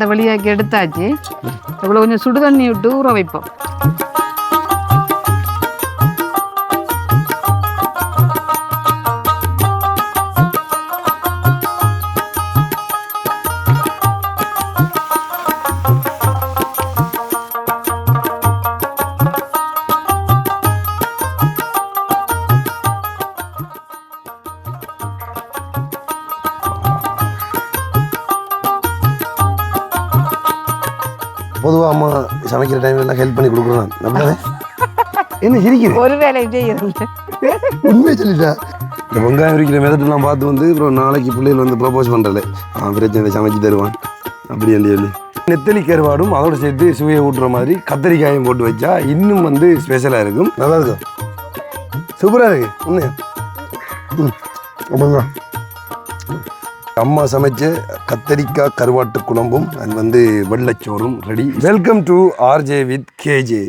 சாப்பாட்டை வெளியாக்கி எடுத்தாச்சு. இவ்வளோ கொஞ்சம் சுடு தண்ணி விட்டு ஊற வைப்போம். பொதுவாக அம்மா சமைக்கிற டைம்ல எல்லாம் ஹெல்ப் பண்ணி கொடுக்குறேன். அப்படியே என்ன சிரிக்கிறேன்? ஒரு வேலை செய்யறது உண்மையை சொல்லிட்டேன். இந்த வெங்காயம் இருக்கிற மெதட்டெல்லாம் பார்த்து வந்து அப்புறம் நாளைக்கு பிள்ளைகள் வந்து ப்ரப்போஸ் பண்ணுறல பிரச்சனை சமைச்சு தருவான் அப்படி சொல்லி நெத்தலி கருவாடும் அதோட சேர்த்து சுவையை ஊட்டுற மாதிரி கத்திரிக்காயும் போட்டு வச்சா இன்னும் வந்து ஸ்பெஷலாக இருக்கும். நல்லா இருக்கும், சூப்பராக இருக்கு உண்மையா. அப்படிங்க அம்மா சமைச்ச கத்தரிக்காய் கருவாட்டு குழம்பும் அண்ட் வந்து வெள்ளைச்சோறும் ready. Welcome to RJ with KJ.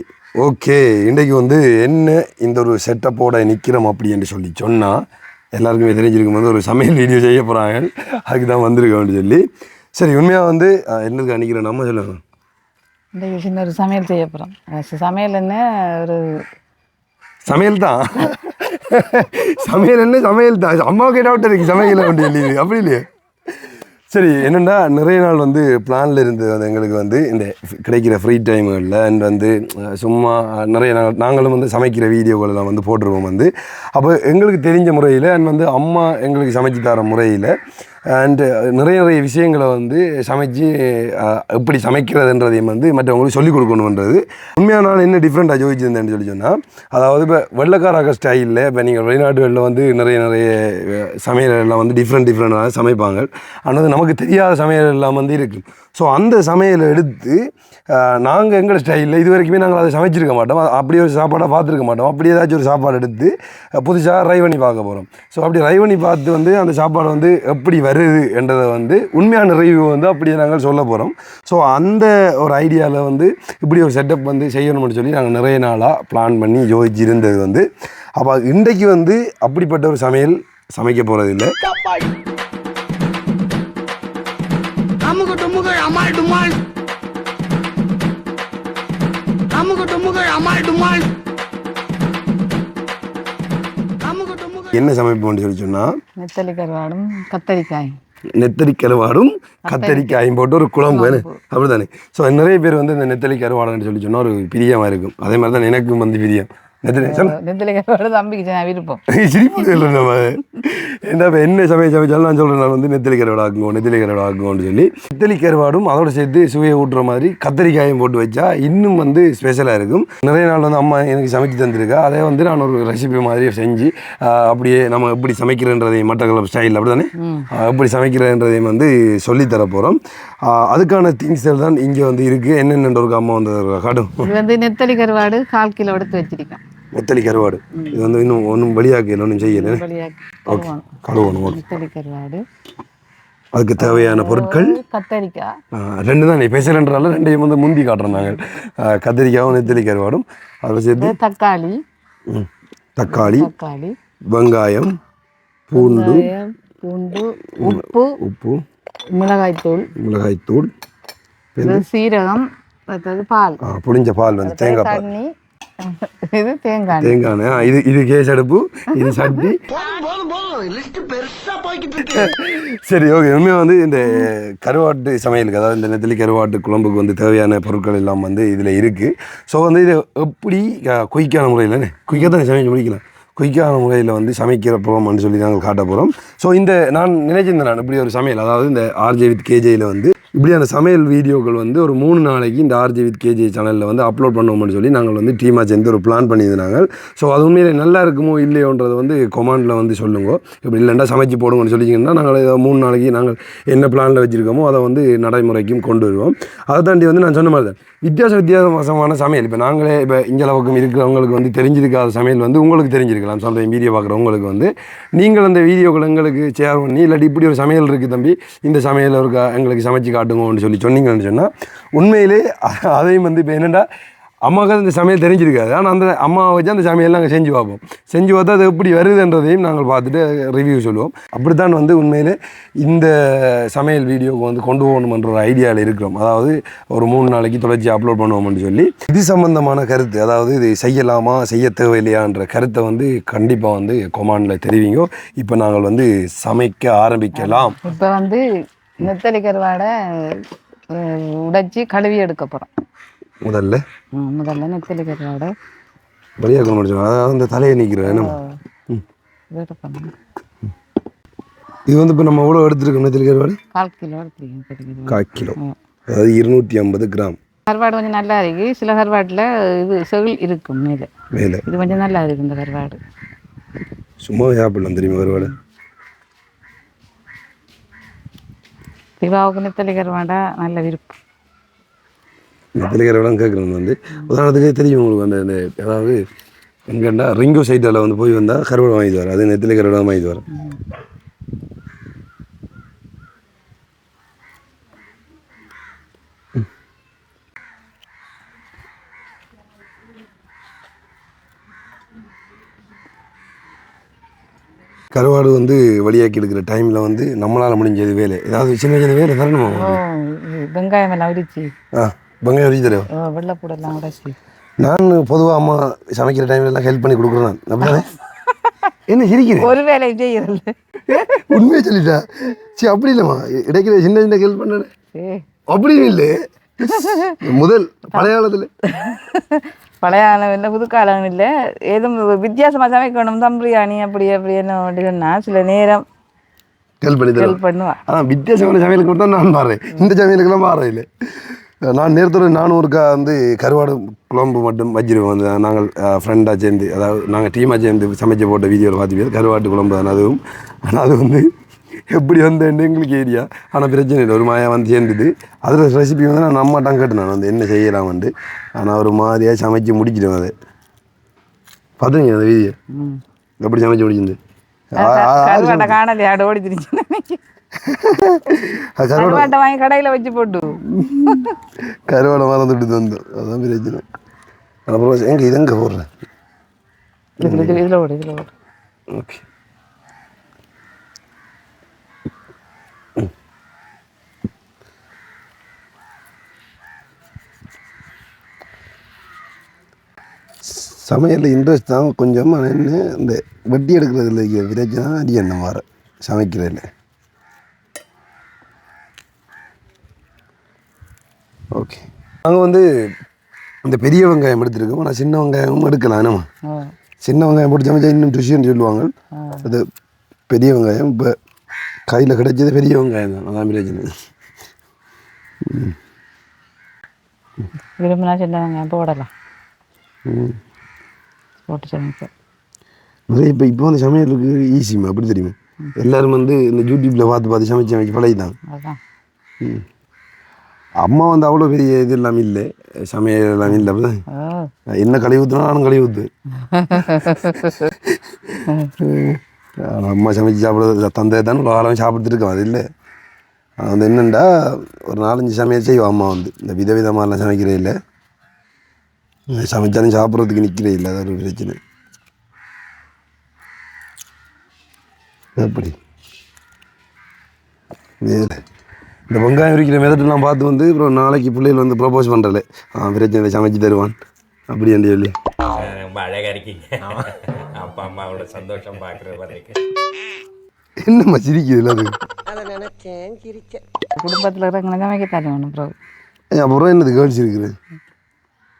Okay, இன்றைக்கு வந்து என்ன இந்த ஒரு செட்டப்போட நிற்கிறோம் அப்படி என்று சொல்லி சொன்னால் எல்லாருக்குமே தெரிஞ்சிருக்கும் போது ஒரு சமையல் வீடியோ செய்ய போகிறாங்க. அதுக்கு தான் வந்திருக்கோம்னு சொல்லி. சரி, உண்மையாக வந்து என்னதுக்கு நிற்கிறோம் நம்ம சொல்லுங்கள். இன்றைக்கு சின்ன ஒரு சமையல் செய்ய போகிறோம். சமையல் என்ன ஒரு சமையல் தான் சமையல் என்ன சமையல் தான். அம்மாவுக்கு டவுட் இருக்கு சமையல் அப்படி சொல்லி அப்படி இல்லையே. சரி, என்னென்னா நிறைய நாள் வந்து பிளானில் இருந்து அது எங்களுக்கு வந்து இந்த கிடைக்கிற ஃப்ரீ டைம்களில் அண்ட் வந்து சும்மா நிறைய நாங்களும் வந்து சமைக்கிற வீடியோகளெல்லாம் வந்து போட்டுருவோம் வந்து. அப்போ எங்களுக்கு தெரிஞ்ச முறையில் அண்ட் வந்து அம்மா எங்களுக்கு சமைச்சு தர முறையில் அண்டு நிறைய விஷயங்களை வந்து சமைச்சு எப்படி சமைக்கிறதுன்றதையும் வந்து மற்றவங்களுக்கு சொல்லிக் கொடுக்கணுன்றது. உண்மையான நான் என்ன டிஃப்ரெண்ட்டாக ஜோதிச்சிருந்தேன்னு சொல்லி சொன்னால், அதாவது இப்போ வெள்ளைக்காரக ஸ்டைலில் இப்போ நீங்கள் வெளிநாடுகளில் வந்து நிறைய சமையல் எல்லாம் வந்து டிஃப்ரெண்ட்டாக சமைப்பாங்க. ஆனால் நமக்கு தெரியாத சமையல் எல்லாம் வந்து இருக்குது. ஸோ அந்த சமையலை எடுத்து நாங்கள் எங்கள் ஸ்டைலில் இது வரைக்குமே நாங்கள் அதை சமைச்சிருக்க மாட்டோம், அப்படி ஒரு சாப்பாடாக பார்த்துருக்க மாட்டோம். அப்படி ஏதாச்சும் ஒரு சாப்பாடு எடுத்து புதுசாக ட்ரை பண்ணி பார்க்க போகிறோம். ஸோ அப்படி ட்ரை பண்ணி பார்த்து வந்து அந்த சாப்பாடு வந்து எப்படி வருது என்றதை வந்து உண்மையான ரிவ்யூ வந்து அப்படியே நாங்கள் சொல்ல போகிறோம். ஸோ அந்த ஒரு ஐடியாவில் வந்து இப்படி ஒரு செட்டப் வந்து செய்யணும்னு சொல்லி நாங்கள் நிறைய நாளாக பிளான் பண்ணி யோசிச்சு இருந்தது வந்து. அப்போ இன்றைக்கு வந்து அப்படிப்பட்ட ஒரு சமையல் சமைக்க போகிறது இல்லை. என்ன சமைப்போம்னு சொல்லி சொன்னால் நெத்தலி கருவாடும் கத்தரிக்காயும். நெத்தலி கருவாடும் கத்தரிக்காயும் போட்டு ஒரு குழம்பு அப்படி தானே. ஸோ நிறைய பேர் வந்து இந்த நெத்தலி கருவாடுன்னு சொல்லி சொன்னால் ஒரு பிரியமாக இருக்கும். அதே மாதிரி தான் எனக்கும் வந்து பிரியம். நெத்தலி கருவாடு தம்பிக்கு விருப்பம். சிரிப்பு இல்லை நம்ம என்ன சமைச்சாலும் நான் சொல்கிறேன், நான் வந்து நெத்தலி கருவாடு ஆக்குவோம்னு சொல்லி நெத்தலி கருவாடும் அதோட சேர்த்து சுவையை ஊட்டுற மாதிரி கத்திரிக்காயும் போட்டு வச்சா இன்னும் வந்து ஸ்பெஷலாக இருக்கும். நிறைய நாள் வந்து அம்மா எனக்கு சமைச்சு தந்துருக்கா. அதே வந்து நான் ஒரு ரெசிபி மாதிரி செஞ்சு அப்படியே நம்ம எப்படி சமைக்கிறன்றதையும் மட்டக்களப்பு ஸ்டைல் அப்படி தானே எப்படி சமைக்கிறன்றதையும் வந்து சொல்லித்தர போகிறோம். அதுக்கான திங்ஸ் தான் இங்கே வந்து இருக்குது. என்னென்ன ஒரு அம்மா வந்து காட்டும். இது வந்து நெத்தலி கருவாடு 1/4 கிலோ எடுத்து வச்சிருக்கேன். நெத்தலி கருவாடு இது வந்து இன்னும் ஒன்றும் வெளியாக்கல, ஒன்றும் செய்யலை. கழுவணும். நெத்தலி கருவாடு, அதுக்கு தேவையான பொருட்கள் கத்தரிக்காய் ரெண்டு தான் ஸ்பெஷல்ன்றால ரெண்டையும் வந்து முந்தி காட்டுறோம் நாங்கள். கத்திரிக்காயும் நெத்தலி கருவாடும், அதில் சேர்த்து தக்காளி வெங்காயம் பூண்டு உப்பு மிளகாய்த்தூள் சீரகம் பால் புளிஞ்ச பால் வந்து தேங்காய் பால் இது தேங்காய் இது கேஸ் அடுப்பு இது சட்டி. சரி, ஓகே. உண்மையாக வந்து இந்த கருவாட்டு சமையலுக்கு அதாவது இந்த நெத்தலி கருவாட்டு குழம்புக்கு வந்து தேவையான பொருட்கள் எல்லாம் வந்து இதில் இருக்குது. ஸோ வந்து இதை எப்படி குயிக்கான முறையில் குயிக்காக சமைச்சு முடிக்கலாம். குயிக்கான முறையில் வந்து சமைக்கிற போகிறோம்னு சொல்லி நாங்கள் காட்ட போகிறோம். ஸோ இந்த நான் நினைச்சிருந்தேன், நான் இப்படி ஒரு சமையல் அதாவது இந்த ஆர்ஜே வித் கேஜேயில் வந்து இப்படியான சமையல் வீடியோக்கள் வந்து ஒரு 3 நாளைக்கு இந்த ஆர்ஜே வித் கேஜே சேனலில் வந்து அப்லோட் பண்ணுவோம்னு சொல்லி நாங்கள் வந்து டீமாக சேர்ந்து ஒரு பிளான் பண்ணியிருந்தாங்க. ஸோ அது உண்மையிலே நல்லா இருக்குமோ இல்லையோன்றதை வந்து கொமெண்டில் வந்து சொல்லுங்க. இப்படி இல்லைண்டா சமைச்சு போடுங்கன்னு சொல்லிச்சிங்கன்னா நாங்கள் 3 நாளைக்கு நாங்கள் என்ன பிளானில் வச்சுருக்கோமோ அதை வந்து நடைமுறைக்கும் கொண்டு வருவோம். அதை தாண்டி வந்து நான் சொன்ன மாதிரி தான் வித்தியாசமான சமையல் இப்போ நாங்களே இப்போ இங்கே அளவுக்கு இருக்கிறவங்களுக்கு வந்து தெரிஞ்சிருக்காத சமையல் வந்து உங்களுக்கு தெரிஞ்சிருக்கலாம். சம்டைம் வீடியோ பார்க்குறவங்களுக்கு வந்து நீங்கள் அந்த வீடியோக்கள் எங்களுக்கு ஷேர் பண்ணி இல்லாட்டி இப்படி ஒரு சமையல் இருக்குது தம்பி, இந்த சமையல் இருக்கா எங்களுக்கு சமைச்சு காட்டுங்கன்னு சொல்லி சொன்னீங்கன்னு சொன்னால் உண்மையிலே அதையும் வந்து இப்போ என்னென்னா அம்மாவுக்கு இந்த சமையல் தெரிஞ்சிருக்காது. ஆனால் அந்த அம்மாவை வச்சு அந்த சமையல் நாங்கள் செஞ்சு பார்ப்போம். செஞ்சு பார்த்தா அது எப்படி வருதுன்றதையும் நாங்கள் பார்த்துட்டு ரிவ்யூ சொல்லுவோம். அப்படித்தான் வந்து உண்மையிலே இந்த சமையல் வீடியோவுக்கு வந்து கொண்டு போகணுமன்ற ஒரு ஐடியாவில் இருக்கிறோம். அதாவது ஒரு 3 நாளைக்கு தொடர்ச்சி அப்லோட் பண்ணுவோம்னு சொல்லி இது சம்பந்தமான கருத்து, அதாவது இது செய்யலாமா செய்ய தேவையில்லையான்ற கருத்தை வந்து கண்டிப்பாக வந்து கொமாண்டில் தெரிவிங்க. இப்போ நாங்கள் வந்து சமைக்க ஆரம்பிக்கலாம். இப்போ வந்து நெத்தலி கருவாடை உடைச்சி கழுவி எடுக்க போகிறோம். முதல்ல நெத்தலி கருவாடை வழியாக முடிச்சோம். அதாவது அந்த தலையை நிற்கிறேன் என்ன இது வந்து இப்போ நம்ம எவ்வளோ எடுத்துருக்கோம் நெத்தலி கருவாடு? 1/4 கிலோ எடுத்துருக்கேன். 1/4 கிலோ, அதாவது 250 கிராம். கருவாடு கொஞ்சம் நல்லா இருக்கு. சில கருவாட்டில் இது செவில் இருக்கும் மேலே. இது கொஞ்சம் நல்லா இருக்கு இந்த கருவாடு. சும்மா சாப்பிடலாம் தெரியுமா கருவாடு? சிவாவுக்கு நெத்தலி கருவாடா நல்ல விருப்பம். நெத்தலி கருவாடான்னு கேட்குறது வந்து உதாரணத்துக்கு தெரியும் உங்களுக்கு அந்த அதாவது எங்கேண்டா ரிங்கோ சைட்டில் வந்து போய் வந்தால் கருவாடு வாங்கிட்டு வர, அது நெத்தலி கருவாடாக வாங்கிட்டு வர. கருவாடு வந்து வழியாக்கி எடுக்கிற டைமில் வந்து நம்மளால் முடிஞ்சது வேலை, ஏதாவது சின்ன சின்ன வேலை தரணுமா? வெங்காயம் எல்லாம் உரிச்சு வெங்காயம் உரிச்சு தருவோம், வெள்ளைப்பூடெல்லாம் உடைச்சி. நான் பொதுவாக அம்மா சமைக்கிற டைம்ல எல்லாம் ஹெல்ப் பண்ணி கொடுக்குறேன். அப்படிதானே? என்ன சிரிக்கிறேன்? ஒரு வேலையும் செய்யறது உண்மையை சொல்லிட்டா. சரி அப்படி இல்லைம்மா, இடைக்கிற சின்ன சின்ன ஹெல்ப் பண்ணேன் அப்படின்னு இல்லை. முதல் பழைய காலத்தில் பழைய காலம் இல்லை புது காலம் இல்லை, ஏதும் வித்தியாசமாக சமைக்கணும் தான் பிரியாணி அப்படி அப்படி என்ன அப்படின்னா சில நேரம் ஹெல்ப் பண்ணுவேன். ஆனால் வித்தியாசமான சமையலுக்கு மட்டும் தான் நான் மாறேன், இந்த சமையலுக்கெல்லாம் மாறேன் இல்லை. நான் நேரத்தோட நானூறுக்கா வந்து கருவாடு குழம்பு மட்டும் வச்சிருவோம். வந்து நாங்கள் ஃப்ரெண்டாக சேர்ந்து, அதாவது நாங்கள் டீமாக சேர்ந்து சமைச்சு போட்ட வீடியோவில் பார்த்துப்போம் கருவாட்டு குழம்பு தான் அதுவும். ஆனால் அது வந்து எப்படி வந்து எங்களுக்கு ஏரியா, ஆனால் பிரச்சனை இல்லை, ஒரு மாயா வந்து சேர்ந்துது. அதில் ரெசிபி வந்து நான் அம்மாட்டான் கேட்டேன் நான் வந்து என்ன செய்யலாம் வந்து. ஆனால் ஒரு மாதிரியாக சமைச்சு முடிச்சிடுவேன். அதை பார்த்துங்க அந்த வீடியோ எப்படி சமைச்சு முடிச்சிருந்து காணலையாடு ஓடி திருச்சு கருவாட்டை வாங்கி கடையில் வச்சு போட்டு கருவாடை மறந்துட்டு வந்தோம். அதான் பிரச்சனை. அப்புறம் எங்கே இது எங்கே போடுறேன் இதில் ஓடு இதில் ஓடு. ஓகே சமையலில் இன்ட்ரெஸ்ட் தான் கொஞ்சம். என்ன இந்த வட்டி எடுக்கிறதுல பிரச்சனை அடி எண்ணம் வர சமைக்கிறதில்ல. ஓகே நாங்கள் வந்து இந்த பெரிய வெங்காயம் எடுத்துருக்கோம், ஆனால் சின்ன வெங்காயமும் எடுக்கலாம். என்னம்மா சின்ன வெங்காயம் போட்டு சமைச்சா இன்னும் ருசின்னு சொல்லுவாங்க. அது பெரிய வெங்காயம் இப்போ கையில் கிடைச்சது பெரிய வெங்காயம் தான், அதான் பிரச்சனை. விரும்பினா சின்ன வெங்காயம் போடலாம் போட்டு சமைப்பேன். இப்போ வந்து சமையலுக்கு ஈஸிமா அப்படி தெரியுமா? எல்லோரும் வந்து இந்த யூடியூப்பில் பார்த்து சமைச்சு பழகிட்டாங்க. அம்மா வந்து அவ்வளோ பெரிய இது எல்லாம் இல்லை, சமையல் எல்லாம் இல்லை. அப்படிதான் என்ன கழுவி ஊற்றுனா நானும் கழுவி ஊற்று. அம்மா சமைச்சு சாப்பிட்றது தந்தை தானே காலம் சாப்பிட்டுட்டு இருக்கோம். அது இல்லை, அது வந்து என்னென்னா ஒரு 4-5 சமையல் செய்வோம் அம்மா வந்து. இந்த விதவிதமாகலாம் சமைக்கிறே இல்லை, சமைச்சாலும் சாப்பிட்றதுக்கு நிற்கிறே இல்லை. அது ஒரு பிரச்சனை. எப்படி இந்த வெங்காயம் உரிக்கிற மெதட்டெல்லாம் பார்த்து வந்து அப்புறம் நாளைக்கு பிள்ளைகள் வந்து ப்ரப்போஸ் பண்ணுறல பிரச்சனை சமைச்சு தருவான் அப்படி என்று சொல்லி ரொம்ப அழகாக இருக்கீங்க. அப்பா அம்மாவோட சந்தோஷம் பார்க்குறது வரைக்கும் என்னம்மா சிரிக்குது? அது குடும்பத்தில் இருக்கிறவங்க சமைக்கத்தானே ஒன்றும் ப்ரோ. அப்புறம் என்னது கேர்ள்ஸ் இருக்குது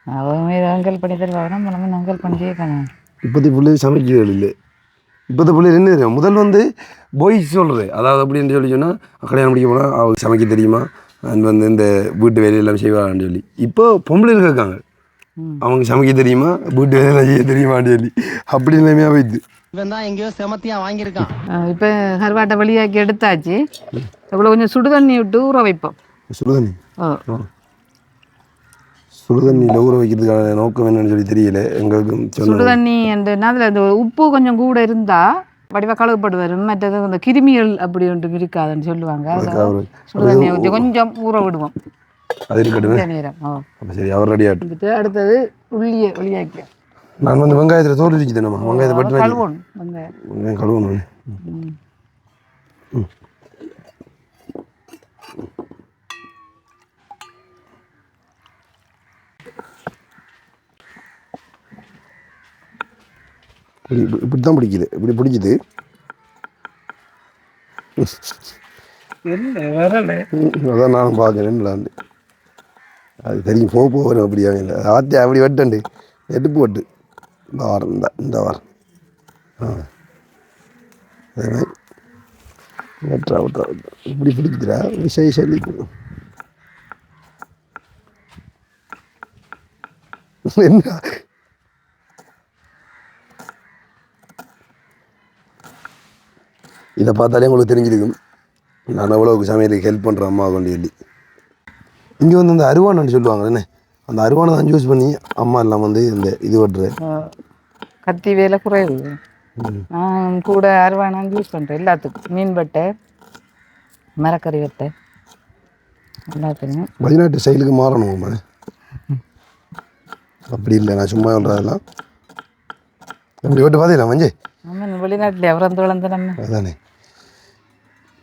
அவங்க அங்கல் பண்ணி தருவாங்க, நம்ம அங்கல் பண்ணி கேட்கணும். இப்போதைய பிள்ளைகள் சமைக்கிறது இல்லை. இப்போத்த பிள்ளைகள் என்ன தெரியும், முதல் வந்து பாய்ஸ் சொல்கிறது, அதாவது அப்படின்னு சொல்லி சொன்னால் கல்யாணம் முடிக்க போனால் அவங்க சமைக்க தெரியுமா, அண்ட் வந்து இந்த வீட்டு வேலையெல்லாம் செய்வாங்கன்னு சொல்லி. இப்போ பொம்பளைகள் இருக்காங்க, அவங்க சமைக்க தெரியுமா, வீட்டு வேலையெல்லாம் செய்ய தெரியுமான்னு சொல்லி அப்படி நிலைமையாக போயிடுது. எங்கேயோ செமத்தியா வாங்கியிருக்கான். இப்போ கருவாட்டை வெளியாக்கி எடுத்தாச்சு. இவ்வளோ கொஞ்சம் சுடுதண்ணி விட்டு ஊற வைப்போம். சுடுதண்ணி சுடுதண்ணியில் ஊற வைக்கிறதுக்கான நோக்கம் என்னன்னு சொல்லி தெரியல எங்களுக்கு. சுடுதண்ணி அந்த அதில் உப்பு கொஞ்சம் கூட இருந்தால் வடிவாக கழுவுப்பட்டு வரும். மற்றது அந்த கிருமிகள் அப்படி ஒன்று இருக்காதுன்னு சொல்லுவாங்க. சுடுதண்ணியை ஊற்றி கொஞ்சம் ஊற விடுவோம். அது இருக்கட்டுமே. இந்த நேரம் அப்போ சரி அவர் ரெடி ஆகட்டும். வந்துட்டு அடுத்தது உள்ளியை வெளியாக்க நான் வந்து வெங்காயத்தில் தோல் இருந்துச்சு தானம்மா, வெங்காயத்தை பட்டு கழுவணும். வெங்காயம் கழுவணும். இப்படி தான் பிடிக்குது, இப்படி பிடிக்குது. அதான் நானும் பார்க்குறேன். அது தெரியும் போகிறேன் அப்படியா இல்லை ஆத்தி அப்படி வெட்டண்டு எடுப்பு வெட்டு இந்த வாரம் இந்த வாரம் அதே வெட்டுறா விட்றா இப்படி பிடிக்குதுடா விஷய சொல்லி என்ன இதை பார்த்தாலே உங்களுக்கு தெரிஞ்சிருக்கும் நான் எவ்வளோக்கு சமையலுக்கு ஹெல்ப் பண்ணுறேன் அம்மா கொண்டு சொல்லி. இங்கே வந்து அந்த அருவானு சொல்லுவாங்க என்ன, அந்த அருவானை தான் யூஸ் பண்ணி அம்மா எல்லாம் வந்து இந்த இது வெட்டுறது. கத்தி வேலை குறைவு, நான் கூட அருவானை யூஸ் பண்ணுறேன் எல்லாத்துக்கும். மீன் வெட்டை, மரக்கறி வெட்டை எல்லாத்துக்கும். வெளிநாட்டு ஸ்டைலுக்கு மாறணும். அப்படி இல்லை, நான் சும்மா சொல்கிறதெல்லாம் அப்படி வெட்டு பார்த்தீங்களா மஞ்சே? ஆமாம், வெளிநாட்டில் எவரந்து வளர்ந்த நம்ம அதானே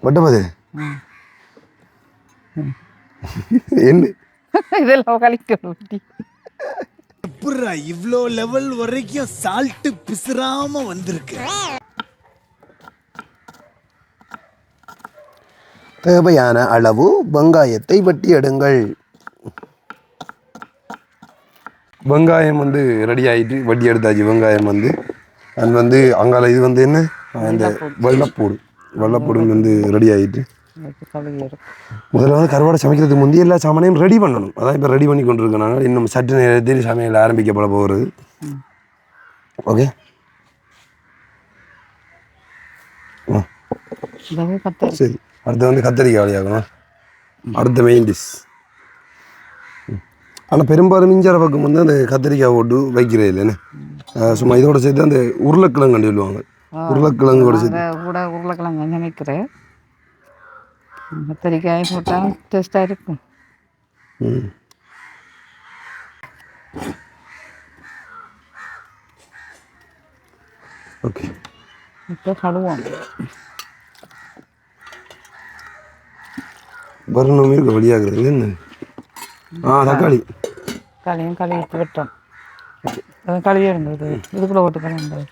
வெட்ட பார்த்து என்ன இதெல்லாம் கழிக்கணும். இவ்வளோ லெவல் வரைக்கும் சால்ட் பிசுறாம வந்திருக்கு. தேவையான அளவு வெங்காயத்தை வெட்டி எடுங்கள். வெங்காயம் வந்து ரெடி ஆகிட்டு வெட்டி எடுத்தாச்சு. வெங்காயம் வந்து அது வந்து அங்கால இது வந்து என்ன இந்த வெள்ளைப்பூடு வந்து ரெடி ஆகிட்டு முதல்ல வந்து கருவாடை சமைக்கிறதுக்கு முந்தைய எல்லா சாமானையும் ரெடி பண்ணணும். அதான் இப்போ ரெடி பண்ணி கொண்டு இருக்கோம் நாங்கள். இன்னும் சற்று நேரத்தில் சமையல் ஆரம்பிக்கப்பட போகிறது. ஓகே சரி, அடுத்து வந்து கத்தரிக்காய் வழியாகணும். அடுத்த மெயின் டிஷ். ஆனால் பெரும்பாலும் மிஞ்சார பக்கம் வந்து அந்த கத்திரிக்காய் போட்டு வைக்கிறே இல்லைன்னு சும்மா இதோட சேர்த்து அந்த உருளைக்கிழங்கு சொல்லுவாங்க. உருளைக்கிழங்கு கூட சேர்த்து உருளைக்கிழங்கு சமைக்கிறேன். கத்திரிக்காய் போட்டால் டேஸ்ட்டாக இருக்கும். ஓகே, இப்போ கழுவோம். வரணும் இருக்க வழியாகிறது என்ன? தக்காளி களியும் கழுவிட்டு வெட்டோம். கழுவி இருந்தது இதுக்குள்ளே ஓட்டு கழுவி.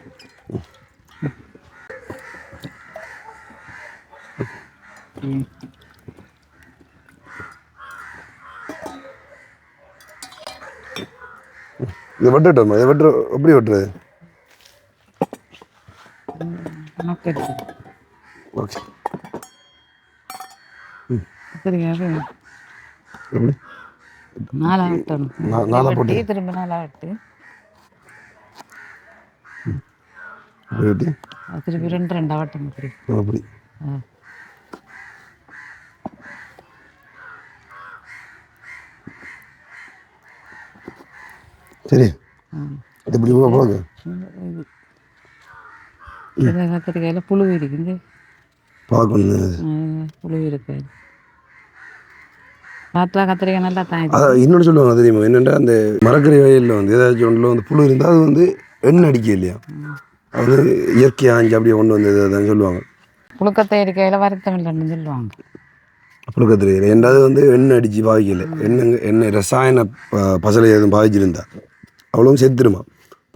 இதை வெட்டட்டோமா? இதை வெட்டுற எப்படி வெட்டுறது? ஓகே, எப்படி நாலா வெட்டணும். நாலா போட்டு திரும்ப நாலா வெட்டு திருப்பி ரெண்டா வெட்டணும். அப்படி சரி. இது இப்படி போகுது. கத்திரிக்காயில் புழு இருக்குது. பார்க்கணும் புழு இருக்கு. பார்த்தா கத்திரிக்காய் நல்லா தான். இன்னொன்று சொல்லுவாங்க தெரியுமா, என்னென்னா அந்த மரக்கறி வயலில் வந்து ஏதாச்சும் ஒன்றில் வந்து புழு இருந்தால் அது வந்து எண்ணெய் அடிக்க இல்லையா, அது இயற்கையாக ஆஞ்சு அப்படியே கொண்டு வந்தது அதான் சொல்லுவாங்க. புழுக்கத்தை இருக்கையில் வருத்தம் இல்லைன்னு சொல்லுவாங்க. புழுக்கத்திரிக்கையில் ரெண்டாவது வந்து எண்ணெய் அடித்து பாவிக்கல, எண்ணெய் ரசாயன பசலை எதுவும் பாவிச்சிருந்தா அவ்வளவும் செத்துருமா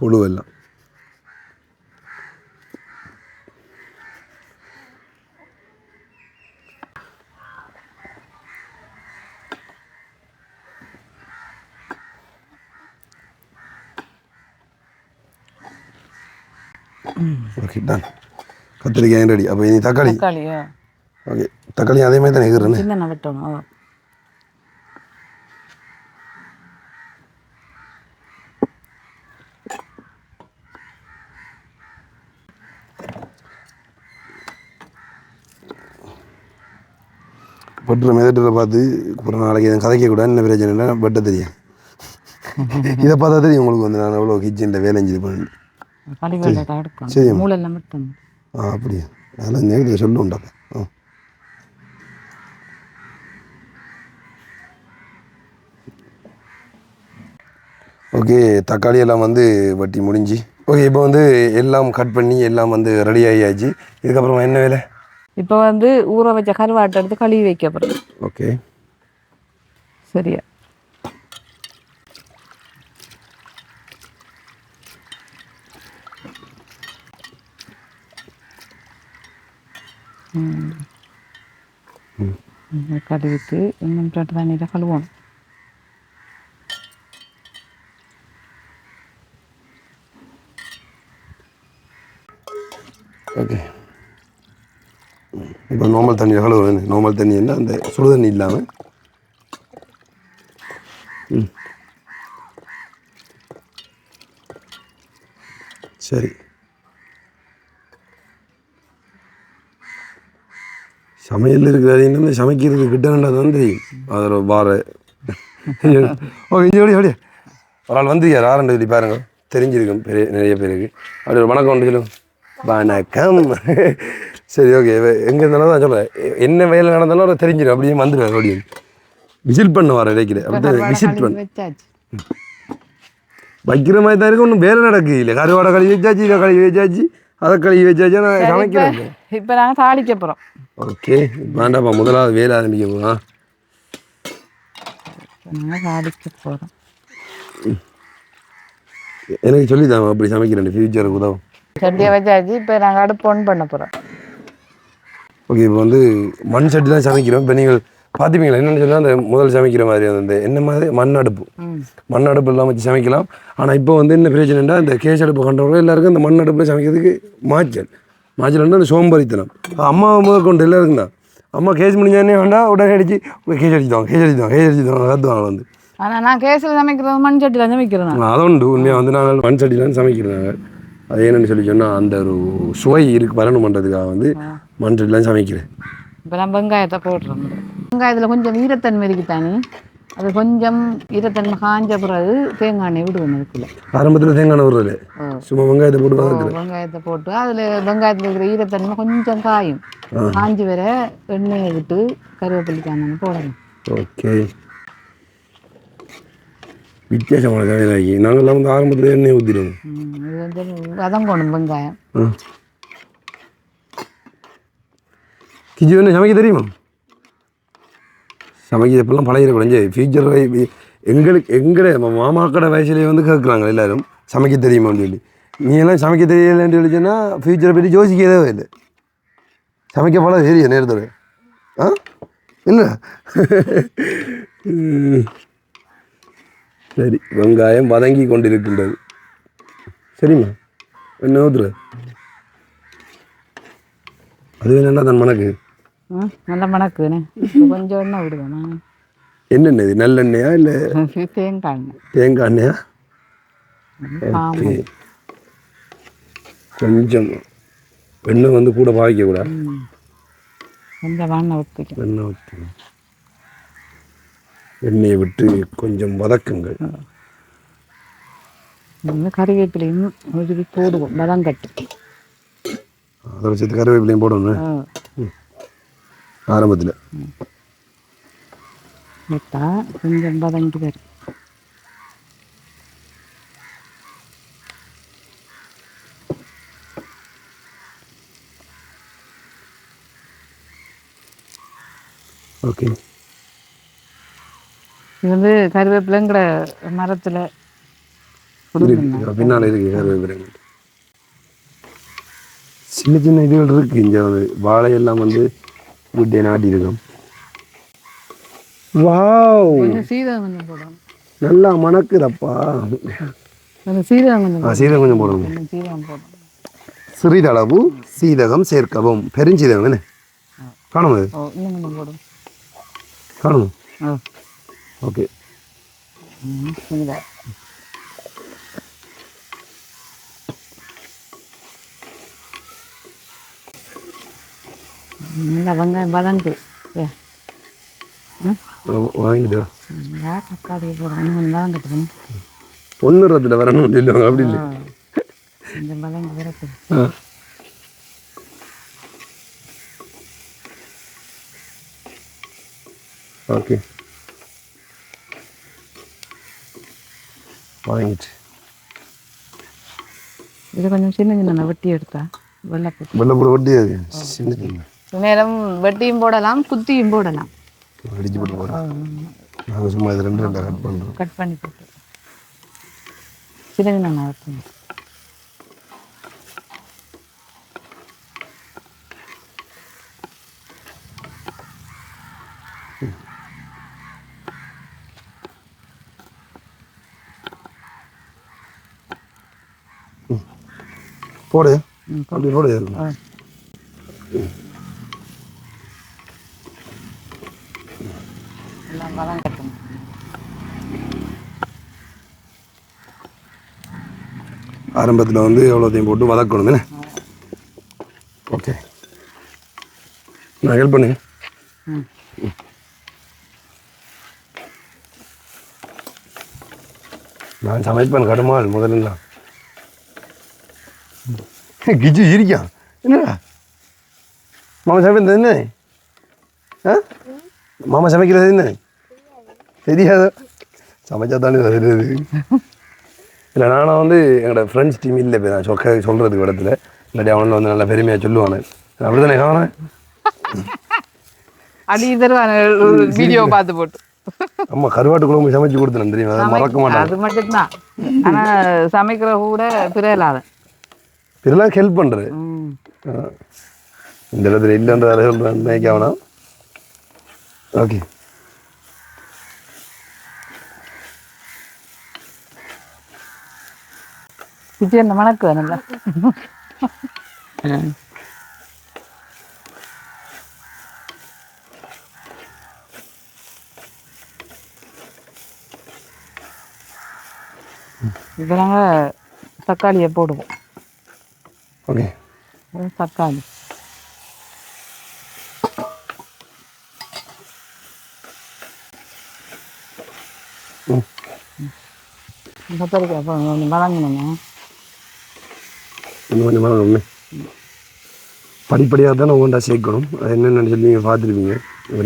புழுவெல்லாம். Okay done. கத்திரிக்காய் ரெடி. அப்போ இனி தக்காளி. ஓகே, தக்காளி அதே மாதிரி தான் இருக்கிறேன். சின்ன வெட்டணும். வெட்டுற மெதட்டில் பார்த்து அப்புறம் நாளைக்கு எதுவும் கதைக்க கூட என்ன பிரச்சனை இல்லை, வெட்ட தெரியும். இதை பார்த்தா தெரியும் உங்களுக்கு வந்து நான் எவ்வளோ கிச்சனில் வேலை செஞ்சு பண்ணேன். சரி அப்படியா, அதெல்லாம் நேரத்தில் சொல்லுண்டாப்பா. ஓகே, தக்காளி எல்லாம் வந்து வட்டி முடிஞ்சு. ஓகே, இப்போ வந்து எல்லாம் கட் பண்ணி எல்லாம் வந்து ரெடி ஆகியாச்சு. இதுக்கப்புறமா என்ன வேலை? இப்போ வந்து ஊற வச்ச கருவாட்டை எடுத்து கழுவி வைக்க போகிறோம். ஓகே, சரியா? கழுவிட்டு இன்னும் தண்ணியில் கழுவணும். ஓகே, இப்போ நார்மல் தண்ணி கழுவுறது. நார்மல் தண்ணி என்ன, அந்த சுடு தண்ணி இல்லாமல். சரி, சமையல் இருக்கிறது என்ன, சமைக்கிறது கிட்டண்டா தான் தெரியும். அதில் பார ஓகே, இங்கே ஓடி ஒரு ஆள் வந்து யார் ஆரண்டு சொல்லி பாருங்க, தெரிஞ்சிருக்கும் பெரிய நிறைய பேருக்கு. அப்படி ஒரு வணக்கம் ஒன்று சொல்லுங்க. வணக்கம். சரி, ஓகே, எங்கே இருந்தாலும் தான் சொல்கிறேன். என்ன வேலை நடந்தாலும் அதை தெரிஞ்சிடும். அப்படியே வந்துடுவேன். அப்படியே விசிட் பண்ண வர வைக்கிறேன். அப்படி விசிட் பண்ண வைக்கிற மாதிரி தான் இருக்கு. ஒன்றும் வேலை நடக்குது இல்லை. கருவாடை கழுவி வச்சாச்சு, இதை கழுவி வச்சாச்சு, அதை கழுவி வச்சாச்சு. நான் சமைக்கிறேன். இப்போ நாங்கள் தாளிக்க போகிறோம். ஓகே, வேண்டாப்பா, முதலாவது வேலை ஆரம்பிக்க போகிறோம். நாங்கள் தாளிக்க போகிறோம். எனக்கு சொல்லித்தாங்க அப்படி சமைக்கிறேன், ஃபியூச்சருக்கு உதவும். சட்டியை வச்சாச்சு. இப்போ நாங்கள் அடுப்பு ஆன் பண்ண போகிறோம். ஓகே, இப்போ வந்து மண் சட்டி தான் சமைக்கிறோம். இப்போ நீங்கள் பார்த்துப்பீங்களா என்னென்னு சொன்னால், அந்த முதல் சமைக்கிற மாதிரி அந்த என்ன மாதிரி மண் அடுப்பு எல்லாம் வச்சு சமைக்கலாம். ஆனால் இப்போ வந்து என்ன பிரச்சனைன்னா, இந்த கேஸ் அடுப்பு கண்டவங்க எல்லாருக்கும் அந்த மண் அடுப்பில் சமைக்கிறதுக்கு மாய்ச்சல்னா அந்த சோம்பரித்தனம். அம்மா முதல் கொண்டு எல்லாருக்கும் தான். அம்மா கேஸ் முடிஞ்சானே வேண்டாம், உடனே அடிச்சு கேஸ் அடிச்சுதான் கற்றுவாங்க வந்து. ஆனால் நான் கேஸில் சமைக்கிறது மண் சட்டியில் சமைக்கிறேன். அதை உண்டு. உண்மையாக வந்து நாங்கள் மண் சட்டிலாம் சமைக்கிறாங்க. அது என்னென்னு சொல்லி சொன்னால், அந்த ஒரு சுவை இருக்கு வரணும் பண்ணுறதுக்காக வந்து மண் சட்டிலாம் சமைக்கிறேன். இப்போ நான் வெங்காயத்தை போடுறோம். வெங்காயத்தில் கொஞ்சம் ஈரத்தன்மை இருக்குத்தானே, அது கொஞ்சம் ஈரத்தன்மை காஞ்ச பிறகு தேங்காய் எண்ணெய் விடுவோம். அதுக்குள்ள ஆரம்பத்தில் தேங்காய் எண்ணெய் விடுறது சும்மா வெங்காயத்தை போட்டு வெங்காயத்தை போட்டு அதில் வெங்காயத்தில் இருக்கிற ஈரத்தன்மை கொஞ்சம் காயும். காஞ்சி வர எண்ணெயை விட்டு கருவேப்பிலைக்கான போடணும். ஓகே, வித்தியாசமான கதையாகி நாங்கள்லாம் வந்து ஆரம்பத்தில் எண்ணெய் ஊற்றிடுவோம். இது வந்து வதங்கணும் வெங்காயம். கிஜி என்ன சமைக்க தெரியுமா? சமைக்க எப்பெல்லாம் பழகிடக்கூடாது. ஃபியூச்சர் எங்கட மாமாக்கடை வயசுலேயே வந்து கேட்குறாங்க எல்லோரும், சமைக்க தெரியுமான்னு சொல்லி. நீ எல்லாம் சமைக்க தெரியலன்னு சொல்லிச்சுன்னா ஃபியூச்சரை பற்றி யோசிக்கவே இல்லை. சமைக்க பழக தெரியும் நேரத்தோட. இல்லை சரி, வெங்காயம் வதங்கி கொண்டு இருக்கின்றது. சரிம்மா, என்ன ஊற்றுற? அது என்னென்னா தன் மணக்கு நல்ல மணக்குன்னு கொஞ்சம் எண்ணெய் விடுவேன். என்னென்ன இது, நல்லெண்ணெயா இல்லை தேங்காய் எண்ணெய்? தேங்காய் எண்ணெயா? ஓகே, கொஞ்சம் எண்ணெய் வந்து கூட பாவிக்கக்கூடாது. கொஞ்சம் எண்ணெய் ஊற்றிக்கணும். எண்ணெய் ஊற்றி எண்ணெயை விட்டு கொஞ்சம் வதக்குங்கள். கறிவேப்பிலையும் உருவி போடுவோம். வதங்கட்டு அதை வச்சு கருவேப்பிலையும் போடணும் ஆரம்பத்தில். கொஞ்சம் வதங்கி வரும். ஓகே, இது வந்து கருவேப்பிலைங்கிற மரத்தில் பின்னால் இருக்கு கருவேப்பிலை. சின்ன சின்ன இதுகள் இருக்கு. இங்கே வந்து வாழையெல்லாம் வந்து வீட்டை நாட்டி இருக்கும். வாவ், சீரகம் கொஞ்சம் போடணும். நல்லா மணக்குதப்பா. சீரகம் கொஞ்சம் சீரகம் கொஞ்சம் போடணும். சீரகம் போடணும். சிறிதளவு சீரகம் சேர்க்கவும். பெருஞ்சீரகம் என்ன காணும்? அது இன்னும் கொஞ்சம் போடும். காணும். ஓகே, வெங்காயம் வதங்கு வாங்கிட்டு தக்காளி போடணும். வதங்கிட்டு ஒன்றுறதுல வரணும் சொல்லுவாங்க. அப்படி இல்லை, கொஞ்சம் வதங்கி வரது. ஓகே, வாங்கிட்டு இதை கொஞ்சம் சின்ன சின்ன வெட்டி எடுத்தா வெள்ளைப்பூடு வெள்ளைப்பூடு வெட்டி அது சின்ன சின்ன நேரம் வெட்டியும் போடலாம் குத்தியும் போடலாம். அடிச்சு போட்டு போடுறோம். நாங்கள் சும்மா இது ரெண்டு கட் பண்ணுறோம். கட் பண்ணி போட்டு சின்ன சின்ன வெட்டணும். போடு அப்படி போடு. எல்லாம் வளம் கட்டணும். ஆரம்பத்தில் வந்து எவ்வளோத்தையும் போட்டு வதக்கணும் தானே. ஓகே நான் ஹெல்ப் பண்ணுங்க. நான் சமைப்பேன் கடுமாள் முதல்ல. கிஜு இருக்கான் என்னடா மாமா சமைக்கிறது என்ன? மாமா சமைக்கிறது என்ன தெரியாது. சமைச்சா தானே தெரியாது. இல்லை நானும் வந்து எங்களோட ஃப்ரெண்ட்ஸ் டீம் இல்லை இப்போ நான் சொல்கிறதுக்கு இடத்துல இல்லாட்டி அவனில் வந்து நல்லா பெருமையாக சொல்லுவானு அப்படி தானே காணேன். அடி தருவான வீடியோ பார்த்து போட்டு அம்மா கருவாட்டு குழம்பு சமைச்சு கொடுத்தேன் தெரியுமா? அதை மறக்க மாட்டேன். அது மட்டும்தான். ஆனால் சமைக்கிற கூட பிறலாத இதெல்லாம் ஹெல்ப் பண்ணுறது இந்த இடத்துல இல்லைன்றதால சொல்கிறேன் நினைக்காவனா. ஓகே கிச்சன் மணக்கு நல்லா. இப்போ நாங்கள் தக்காளியை போடுவோம். ஓகே தக்காளி கத்தரிக்காய் அப்போ கொஞ்சம் வதங்கணுங்க. இன்னும் கொஞ்சம் வதங்கணுமே. படிப்படியாக தானே ஒவ்வொன்றா சேர்க்கணும். அது என்னென்னு சொல்லி நீங்கள் பார்த்துருப்பீங்க.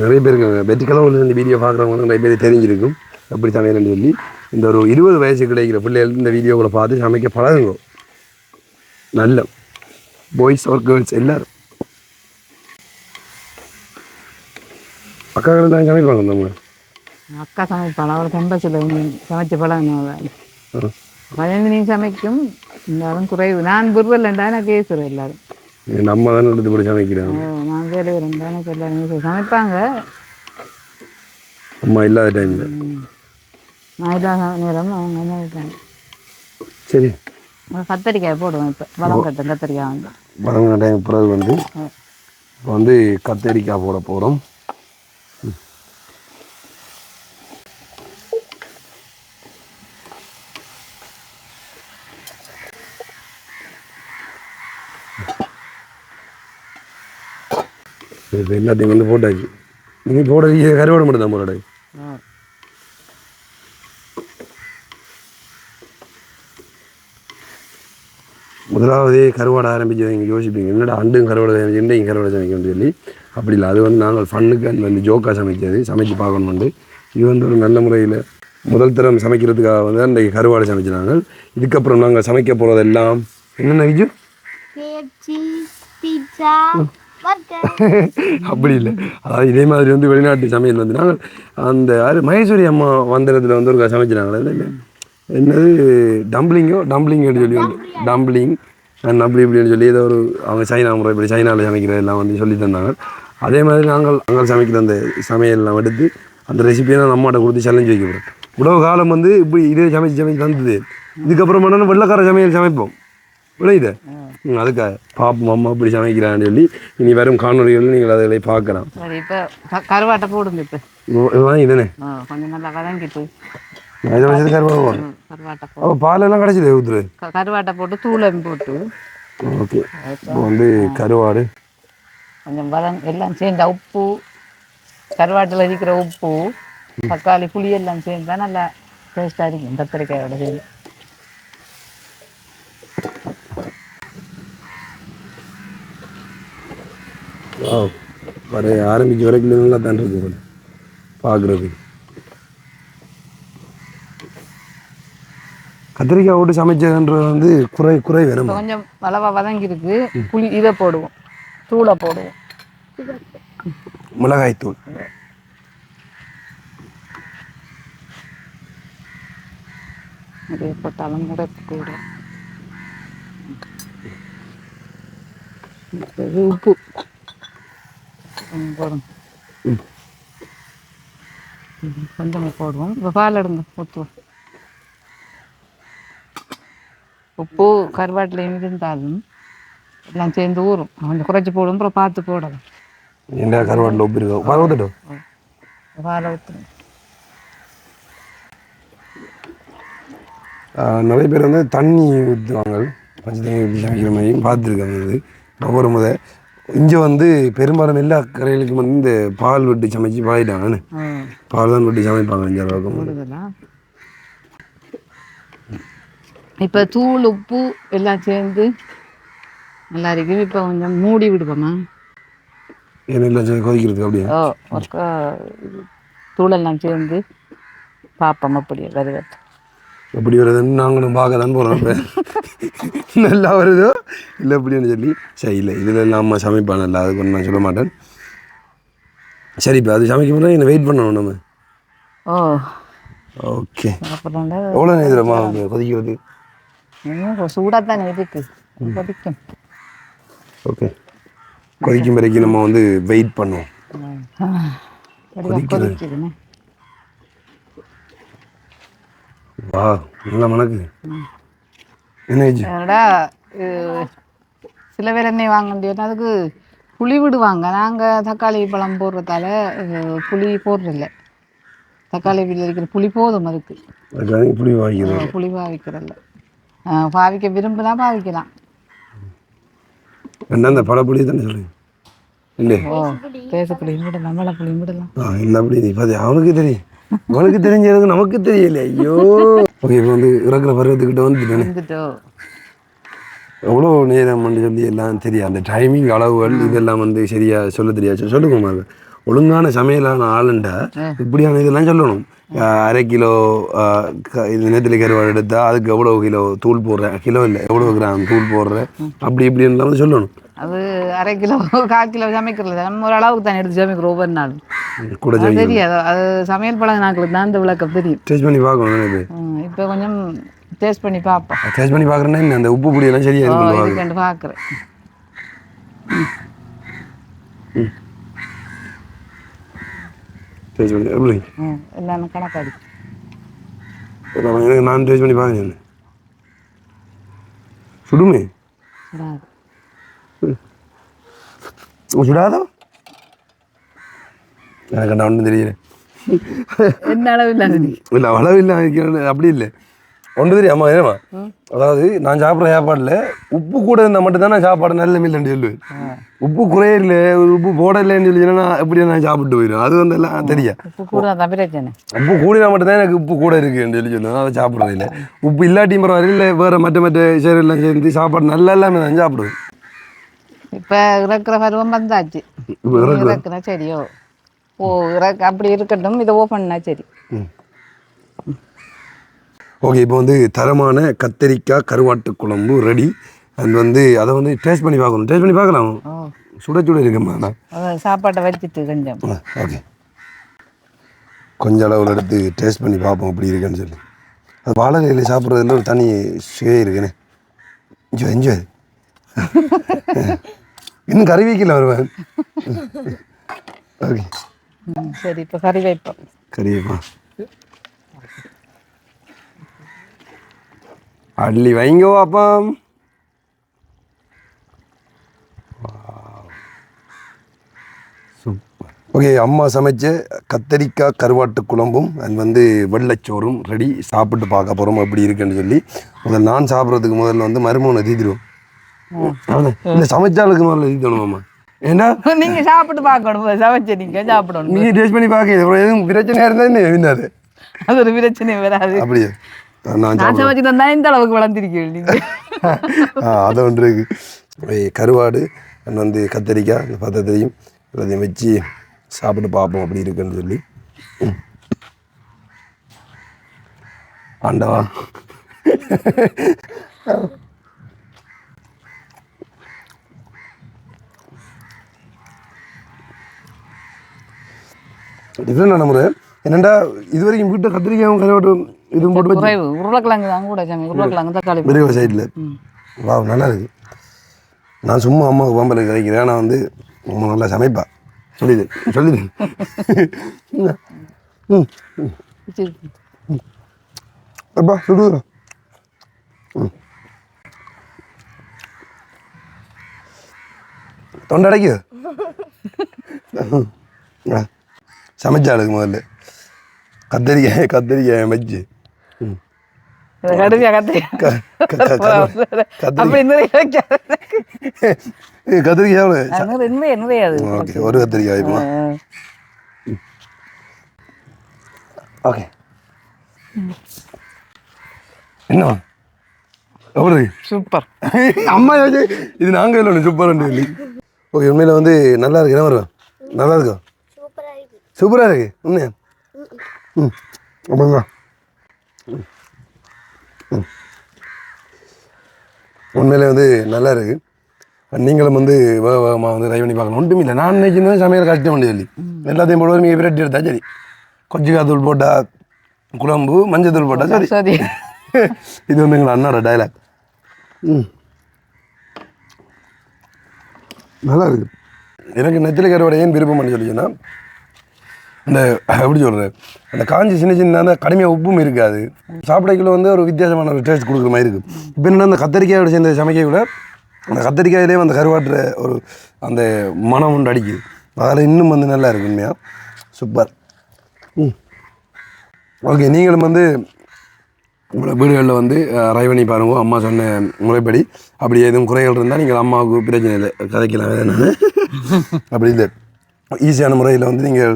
நிறைய பேருக்கு வெற்றிக்கிழமை இந்த வீடியோ பார்க்குறவங்க நிறைய பேர் தெரிஞ்சிருக்கும் எப்படி சமையல்னு சொல்லி. இந்த ஒரு 20 வயசு கிடைக்கிற பிள்ளைகள் இந்த வீடியோவில் பார்த்து சமைக்க பழகுங்க. நல்ல பாய்ஸ் ஆர் கேர்ள்ஸ் எல்லோரும் அக்காக்கள் தான் சமைப்பாங்க. நம்ம அக்கா சமைப்பாள். அவர் கம்பசில் சமைச்ச பழம் பயந்தினி சமைக்கும். இருந்தாலும் குறைவு. நான் விரும்பலண்டா எனக்கு கேசுறேன் எல்லாரும். நம்ம தானே எடுத்து போய் சமைக்கிறோம். நான் வேலை இருந்தா எனக்கு எல்லாரும் சமைப்பாங்க. அம்மா இல்லாத டைமில் நான் இல்லாத நேரம் அவங்க சமைப்பாங்க. சரி கத்தரிக்காய் போடுவோம். இப்போ வளம் கட்டும் கத்தரிக்காய் வந்து வதங்கின டைம் பிறகு வந்து இப்போ வந்து கத்தரிக்காய் போட போகிறோம். இப்போ எல்லாத்தையும் வந்து போட்டாச்சு. நீங்கள் போட கருவாடு மட்டும் தான் போடாது. முதலாவதே கருவாடை ஆரம்பிச்சு நீங்கள் யோசிப்பீங்க என்னடா அண்டும் கருவாடை சமைச்சு இண்டையும் கருவாடை சமைக்கணும்னு சொல்லி. அப்படி இல்லை, அது வந்து நாங்கள் ஃபன்னுக்கு வந்து ஜோக்காக சமைச்சு பார்க்கணும்ண்டு. இது வந்து ஒரு நல்ல முறையில் முதல் தரம் சமைக்கிறதுக்காக வந்து அன்றைக்கு கருவாடை சமைச்சினாங்க. இதுக்கப்புறம் நாங்கள் சமைக்க போகிறதெல்லாம் என்னென்ன விஜு அப்படி இல்லை. அதாவது இதே மாதிரி வந்து வெளிநாட்டு சமையல் வந்து நாங்கள் அந்த மகேஸ்வரி அம்மா வந்தரத்தில் வந்து ஒரு சமைச்சினாங்களே இல்லை என்னது டம்ப்ளிங்னு சொல்லி வந்து டம்ப்ளிங் இப்படின்னு சொல்லி ஏதோ ஒரு அவங்க சைனா முறை இப்படி சைனாவில் சமைக்கிறதெல்லாம் வந்து சொல்லி தந்தாங்க. அதே மாதிரி நாங்கள் சமைக்கிற அந்த சமையல்லாம் எடுத்து அந்த ரெசிபியை நான் அம்மாட்ட கொடுத்து சேலஞ்சு வைக்கிறோம். உணவு காலம் வந்து இப்படி இதே சமைச்சு தந்தது. இதுக்கப்புறம் என்னென்னா வெள்ளைக்கார சமையல் சமைப்போம் விளையுது. அதுக்காக பாப்போம் அம்மா இப்படி சமைக்கிறான்னு சொல்லி இனி வரும் காணொலிகள் நீங்கள் அதை பார்க்கலாம். இப்போ கருவாட்டை போடுங்க. இப்போ இதுதானே கொஞ்சம் நல்லா வதங்கிட்டு பாலெல்லாம் கிடைச்சிது ஊத்துரு. கருவாட்டை போட்டு தூளம் போட்டு ஓகே. இப்போ வந்து கருவாடு கொஞ்சம் எல்லாம் சேர்ந்தா உப்பு கருவாட்டில் இருக்கிற உப்பு தக்காளி புளி எல்லாம் சேர்ந்தா நல்லா டேஸ்டாக இருக்கும் கத்திரிக்காயோட சேர்ந்து. வர ஆரம்பிக்க வரைக்கும் நல்லா தான் இருக்கு பார்க்குறது. கத்திரிக்காய் போட்டு சமைச்சதுன்றது வந்து குறை வேணும். கொஞ்சம் அளவாக வதங்கி இருக்கு. புளி இதை போடுவோம், தூளை போடுவோம், மிளகாய் தூள். இதே போட்டாலும் கூட கூட உப்பு போடும், கொஞ்சமாக போடுவோம். இப்போ பால் எடுங்க ஊற்றுவோம். உப்பு கருவாட்டிலையும் இருந்தாலும் எல்லாம் சேர்ந்து ஊறும். கொஞ்சம் குறைச்சி போடும், அப்புறம் பார்த்து போடலாம். என்ன கருவாட்டில் உப்பு இருக்கோ பால் ஊற்றட்டும். பால் ஊற்றணும். நிறைய பேர் வந்து தண்ணி ஊற்றுவாங்க, பச்சை தண்ணி ஊற்றி சமைக்கிற மாதிரியும் பார்த்துருக்காங்க. இது ஒவ்வொரு இங்கே வந்து பெரும்பாலும் எல்லா கரைகளுக்கும் வந்து இந்த பால் வெட்டி சமைச்சு பாயிட்டாங்கன்னு பால் தான் வெட்டி சமைப்பாங்க இங்கே அளவுக்கு. இப்போ தூள் உப்பு எல்லாம் சேர்ந்து நல்லா இருக்கும். இப்போ கொஞ்சம் மூடி விடுவோமா, எல்லாம் கொதிக்கிறதுக்கு அப்படியே. தூளெல்லாம் சேர்ந்து பார்ப்போம் அப்படியே வருவது. எப்படி வருதுன்னு நாங்களும் பார்க்க தான் போகிறோம். நல்லா வருதோ இல்லை எப்படின்னு சொல்லி. சரி, இல்லை இதில் நம்ம சமைப்பான் நல்லா, அது பண்ண நான் சொல்ல மாட்டேன். சரி, இப்போ அது சமைக்க முடியாது, என்ன வெயிட் பண்ணணும் நம்ம. ஓகே, எவ்வளோ இதில் கொதிக்கிறது? சூடாக தானே இருக்கு, கொதிக்கும். ஓகே, கொதிக்கும் வரைக்கும் நம்ம வந்து வெயிட் பண்ணுவோம். கொதிக்குதுண்ணே. வா, நல்லா மணக்கு. என்னடா சில பேர் எண்ணெய் வாங்க முடியாது, அதுக்கு புளி விடுவாங்க. நாங்கள் தக்காளி பழம் போடுறதால புளி போடுறதில்ல. தக்காளி வீட்டில் இருக்கிற புளி போதும் அதுக்கு. புளி பாவிக்கிறதில்ல. பாவிக்க விரும்பினா பாவிக்கலாம். அந்த பழப்புளி தானே சொல்லுங்க. இல்லை, தேசப்புளியும் விடலாம், மழை புளியும் விடலாம். இல்லை அப்படி பார்த்து அவனுக்கு தெரியும், உனக்கு தெரிஞ்சது நமக்கு தெரியல. ஐயோ. ஓகே, இப்போ வந்து இறக்குற பருவத்துக்கிட்ட வந்துட்டோம். எவ்வளோ நேரம் சொல்லி எல்லாம் தெரியும். அந்த டைமிங் அளவுகள் இதெல்லாம் வந்து சரியாக சொல்ல தெரியாது. சொல்லுங்க, ஒழுங்கான சமையலான ஆளுண்டா இப்படியான இதெல்லாம் சொல்லணும். 1/2 கிலோ இது நெத்திலி கருவாடு எடுத்தால் அதுக்கு எவ்வளோ கிலோ தூள் போடுறேன், கிலோ இல்லை எவ்வளோ கிராம் தூள் போடுறேன், அப்படி இப்படின்னு வந்து சொல்லணும். அது 1/2 கிலோ 1/4 கிலோ சமைக்கிறது நம்ம ஒரு அளவுக்கு தானே எடுத்து சமைக்கிறோம் ஒவ்வொரு நாளும். கூட தெரியாது, அது சமையல் பழக நாட்களுக்கு தான் அந்த விளக்கம் தெரியும். டேஸ்ட் பண்ணி பார்க்கணும். இப்போ கொஞ்சம் டேஸ்ட் பண்ணி பார்ப்போம். டேஸ்ட் பண்ணி பார்க்குறேன்னா என்ன அந்த உப்பு பொடியெல்லாம் சரியா இருக்குன்னு பார்க்குறேன். டேஸ்ட் பண்ணி எப்படி எல்லாம் கணக்காடி நான் டேஸ்ட் பண்ணி பார்க்குறேன். சுடுமே சுடாதோ எனக்கு நான் ஒன்றும் தெரியல. என்ன அளவு இல்லை இல்லை அளவு இல்லை அப்படி இல்லை ஒன்று தெரியும். ஆமாம், ஏமா அதாவது நான் சாப்பிட்ற சாப்பாடில் உப்பு கூட இருந்தால் மட்டும்தான் நான் சாப்பாடு நல்ல இல்லைன்னு சொல்லுவேன். உப்பு குறையில உப்பு போடலைன்னு சொல்லி நான் எப்படி நான் சாப்பிட்டு போயிடுவேன். அது வந்து எல்லாம் தெரியும். உப்பு கூடினா மட்டும்தான் எனக்கு உப்பு கூட இருக்குன்னு சொல்லி சொல்லுவேன். அதை சாப்பிட்றது இல்லை. உப்பு இல்லாட்டியும் பரவாயில்ல, இல்லை வேறு மற்ற சேரெல்லாம் சேர்ந்து சாப்பாடு நல்லா எல்லாமே நான் சாப்பிடுவேன். இப்போ இறக்குற பருவம் வந்தாச்சு. இறக்குனா சரியோ அப்படி இருக்கட்டும், இதை ஓப்பன்னா சரி. ஓகே, இப்போ வந்து தரமான கத்திரிக்காய் கருவாட்டு குழம்பு ரெடி. அது வந்து அதை வந்து டேஸ்ட் பண்ணி பார்க்கணும். டேஸ்ட் பண்ணி பார்க்கலாம். சுட இருக்குமா தான் சாப்பாட்டை வச்சுட்டு கொஞ்சம். ஓகே, கொஞ்சம் அளவில் எடுத்து டேஸ்ட் பண்ணி பார்ப்போம் அப்படி இருக்குன்னு சொல்லி. அது வாழை இலையில் சாப்பிட்றதுல ஒரு தனி சுவை இருக்குன்னு. என்ஜாய் இன்னும் கறி வைக்கல வருவேன். ஓகே சரி, இப்போ கறி வைப்போம். கறி வைப்போம். அள்ளி வைங்க பாப்பம். சூப்பர். ஓகே, அம்மா சமைச்ச கத்தரிக்காய் கருவாட்டு குழம்பும் அண்ட் வந்து வெள்ளைச்சோறும் ரெடி. சாப்பிட்டு பார்க்க போகிறோம் எப்படி இருக்குன்னு சொல்லி. முதல்ல நான் சாப்பிட்றதுக்கு முதல்ல வந்து மருமகனை தீதிடுவோம். இல்லை, சமைச்சாளுக்கு முதல்ல தீத்தணுமாம்மா. ஏன்னா நீங்கள் சாப்பிட்டு பார்க்கணும், சமைச்ச நீங்கள் சாப்பிடணும். நீங்கள் டேஸ்ட் பண்ணி பார்க்க எதுவும் பிரச்சனையாக இருந்தால் என்ன அது ஒரு பிரச்சனை வராது. அப்படியே நான் சமைச்சு தந்தா இந்த அளவுக்கு வளர்ந்துருக்கீங்க நீங்கள். அதை ஒன்று இருக்கு. கருவாடு வந்து கத்தரிக்காய் இந்த பத்திரத்தையும் எல்லாத்தையும் வச்சு சாப்பிட்டு பார்ப்போம் அப்படி இருக்குன்னு சொல்லி. ஆண்டவா டிஃப்ரெண்டான முறை என்னண்டா இது வரைக்கும் வீட்டை கத்திரிக்காயும் கருவாட்டு இதுவும் போட்டு வச்சு குறைவு உருளைக்கிழங்கு தான் கூட சாமி உருளைக்கிழங்கு தக்காளி பெரிய சைடில் வா நல்லா இருக்கு. நான் சும்மா அம்மாவுக்கு பம்பலுக்கு கிடைக்கிறேன். ஆனால் வந்து அம்மா நல்லா சமைப்பா சொல்லிடு அப்பா சுடுறா. தொண்டை அடைக்கு சமைச்சாளுக்கு முதல்ல கத்திரிக்காய் வச்சு கத்திரிக்காய் ஓகே ஒரு கத்திரிக்காய் வைப்போம். ஓகே என்ன எப்படி சூப்பர் அம்மா இது நாங்கள் இல்லை சூப்பர் இல்லை. ஓகே உண்மையில் வந்து நல்லா இருக்கு. என்ன வருவேன் நல்லா இருக்கும் சூப்பராக இருக்கு உண்மையா. ம் அப்படிங்களா உண்மையிலே வந்து நல்லா இருக்கு. நீங்களும் வந்து வேகமாக வந்து ட்ரை பண்ணி பார்க்கணும். ஒன்றும் இல்லை நான் நினைச்சிருந்தேன் சமையல் கஷ்டம் பண்ணி சொல்லி எல்லாத்தையும் போடுவது நீங்கள் விரட்டி எடுத்தா சரி. கொச்சிக்காய் தூள் போட்டால் குழம்பு மஞ்சள் தூள் போட்டால் சரி சரி. இது வந்து எங்கள் அண்ணாட டைலாக். நல்லா இருக்கு. எனக்கு நெத்திலி கருவாடை ஏன் விருப்பம் பண்ணி சொல்லிச்சுன்னா இந்த எப்படி சொல்கிறேன் அந்த காஞ்சி சின்ன சின்ன அந்த கடுமையாக உப்பும் இருக்காது. சாப்பிடைக்குள்ள வந்து ஒரு வித்தியாசமான ஒரு டேஸ்ட் கொடுக்குற மாதிரி இருக்குது. இப்போ என்னென்னா அந்த கத்திரிக்காயோட சேர்ந்த சமைக்க கூட அந்த கத்திரிக்காயிலே அந்த கருவாட்டுற ஒரு அந்த மனம் ஒன்று அடிக்குது. அதில் இன்னும் வந்து நல்லா இருக்கு உண்மையாக சூப்பர். ஓகே நீங்களும் வந்து உங்களோட வீடுகளில் வந்து ட்ரை பண்ணி பாருங்க. அம்மா சொன்ன முறைப்படி அப்படி எதுவும் குறைகள் இருந்தால் நீங்கள் அம்மாவுக்கு பிரச்சனை இல்லை கதைக்கலாம். நான் அப்படி இல்லை ஈஸியான முறையில் வந்து நீங்கள்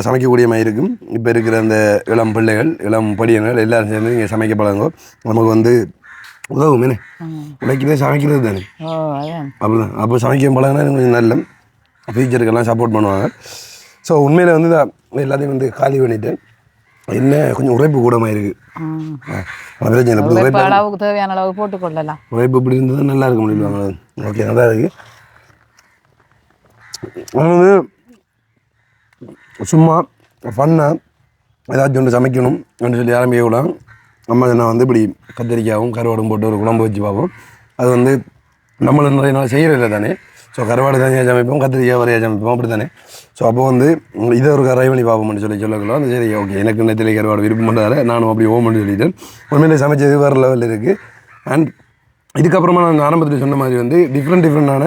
சமைக்கக்கூடிய மாதிரி இருக்கும். இப்போ இருக்கிற அந்த இளம் பிள்ளைகள் இளம் படியங்கள் எல்லோரும் சேர்ந்து நீங்கள் சமைக்க பழங்க. நமக்கு வந்து உதவும் என்ன உழைக்கிறதே சமைக்கிறது தானே அப்படிதான். அப்போ சமைக்க பழகினா கொஞ்சம் நல்ல ஃபியூச்சருக்கெல்லாம் சப்போர்ட் பண்ணுவாங்க. ஸோ உண்மையில் வந்து எல்லாத்தையும் வந்து காலி பண்ணிவிட்டு என்ன கொஞ்சம் உழைப்பு கூடமாக இருக்குது. அளவுக்கு தேவையான அளவு போட்டுக்கொள்ளலாம். உழைப்பு இப்படி இருந்தது நல்லா இருக்க முடியல. ஓகே நல்லா இருக்கு. வந்து சும்மா ஃபன்னாக ஏதாச்சும் ஒன்று சமைக்கணும் அப்படின்னு சொல்லி ஆரம்பிக்க கூட அம்மா நான் வந்து இப்படி கத்திரிக்காயும் கருவாடும் போட்டு ஒரு குழம்பு வச்சு பார்ப்போம். அது வந்து நம்மள நிறைய நாள் செய்கிறதில்ல தானே. ஸோ கருவாடு தனியாக சமைப்போம் கத்திரிக்காய் வரையாக சமைப்போம் அப்படி தானே. ஸோ அப்போ வந்து இதை ஒரு ட்ரை பண்ணி பார்ப்போம்னு சொல்லலாம். அந்த சரி ஓகே எனக்கு நெத்திலி கருவாடு விருப்பம் பண்ணுறதால நானும் அப்படி ஓமன்னு சொல்லிட்டேன். உண்மையிலே சமைச்சது வேறு லெவலில் இருக்குது. அண்ட் இதுக்கப்புறமா நான் ஆரம்பத்தில் சொன்ன மாதிரி வந்து டிஃப்ரெண்டான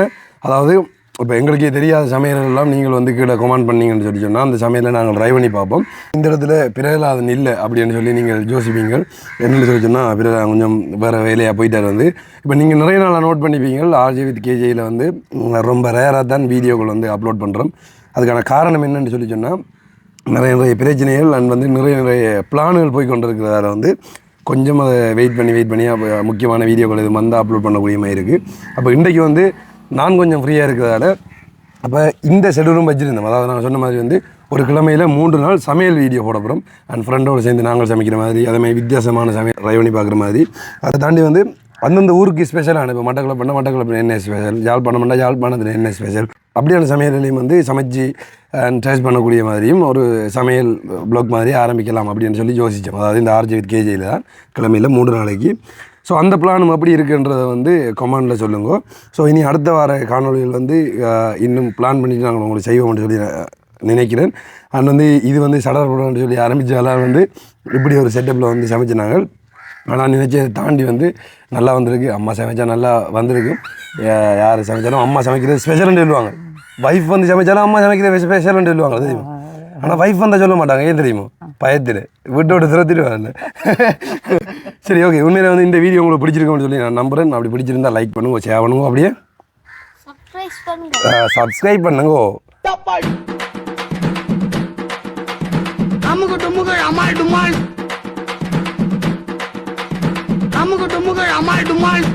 அதாவது இப்போ எங்களுக்கே தெரியாத சமையலெல்லாம் நீங்கள் வந்து கீழே கமெண்ட் பண்ணிங்கன்னு சொல்லி சொன்னால் அந்த சமையலை நாங்கள் ட்ரை பண்ணி பார்ப்போம். இந்த இடத்துல பிறகு இல்லை அப்படின்னு சொல்லி நீங்கள் யோசிப்பீங்கள். என்னென்னு சொல்லி சொன்னால் பிறகு கொஞ்சம் வேறு வேலையாக போயிட்டார் வந்து இப்போ நீங்கள் நிறைய நாளாக நோட் பண்ணிப்பீங்கள். RJ with KJயில் வந்து ரொம்ப ரேராக தான் வீடியோக்கள் வந்து அப்லோட் பண்ணுறோம். அதுக்கான காரணம் என்னென்னு சொல்லி சொன்னால் நிறைய பிரச்சனைகள் அண்ட் வந்து நிறைய பிளான்கள் போய் கொண்டு இருக்கிறதால வந்து கொஞ்சம் அதை வெயிட் பண்ணி அப்போ முக்கியமான வீடியோக்கள் இது வந்து அப்லோட் பண்ணக்கூடிய மாதிரி இருக்குது. அப்போ இன்றைக்கு வந்து நான் கொஞ்சம் ஃப்ரீயாக இருக்கிறதால அப்போ இந்த ஷெடியூலும் வச்சுருந்தோம். அதாவது நாங்கள் சொன்ன மாதிரி வந்து ஒரு கிழமையில் 3 நாள் சமையல் வீடியோ போட போகிறோம். அண்ட் ஃப்ரெண்டோடு சேர்ந்து நாங்கள் சமைக்கிற மாதிரி அதேமாதிரி வித்தியாசமான சமையல் ட்ரை பண்ணி பார்க்குற மாதிரி. அதை தாண்டி வந்து அந்தந்த ஊருக்கு ஸ்பெஷலான இப்போ மட்டக்களப்பு என்ன ஸ்பெஷல், யாழ்ப்பாணத்தில் என்ன ஸ்பெஷல் அப்படியான சமையலையும் வந்து சமைச்சு அண்ட் டேஸ்ட் பண்ணக்கூடிய மாதிரியும் ஒரு சமையல் ப்ளாக் மாதிரி ஆரம்பிக்கலாம் அப்படின்னு சொல்லி யோசித்தோம். அதாவது இந்த RJ with KJயில் தான் கிழமையில் 3 நாளைக்கு. ஸோ அந்த பிளானும் எப்படி இருக்குன்றதை வந்து கமெண்டில் சொல்லுங்க. ஸோ இனி அடுத்த வார காணொலிகள் வந்து இன்னும் பிளான் பண்ணிவிட்டு நாங்கள் உங்களுக்கு செய்வோம்னு சொல்லி நினைக்கிறேன். அண்ட் வந்து இது வந்து சடர்படன்னு சொல்லி ஆரம்பித்தாலும் வந்து இப்படி ஒரு செட்டப்பில் வந்து சமைச்சினாங்க. ஆனால் நினைச்சதை தாண்டி வந்து நல்லா வந்திருக்கு. அம்மா சமைச்சா நல்லா வந்திருக்கு. யார் சமைச்சாலும் அம்மா சமைக்கிறது ஸ்பெஷல்னு சொல்லுவாங்க. வைஃப் வந்து சமைச்சாலும் அம்மா சமைக்கிறது ஸ்பெஷல்னு சொல்லுவாங்க தெரியுமா. ஆனால் வைஃப் வந்தால் சொல்ல மாட்டாங்க. ஏன் தெரியுமா பயத்தில் வீட்டோட திறத்திடுவாங்க. சரி ஓகே உண்மையில வந்து இந்த வீடியோ உங்களுக்கு பிடிச்சிருக்கோன்னு சொல்லி நான் நம்புறேன். அப்படி பிடிச்சிருந்தா லைக் பண்ணுங்க, ஷேர் பண்ணுங்க, அப்படியே சப்ஸ்கிரைப் பண்ணுங்க. அமுக டுமுக அமால் டுமால்.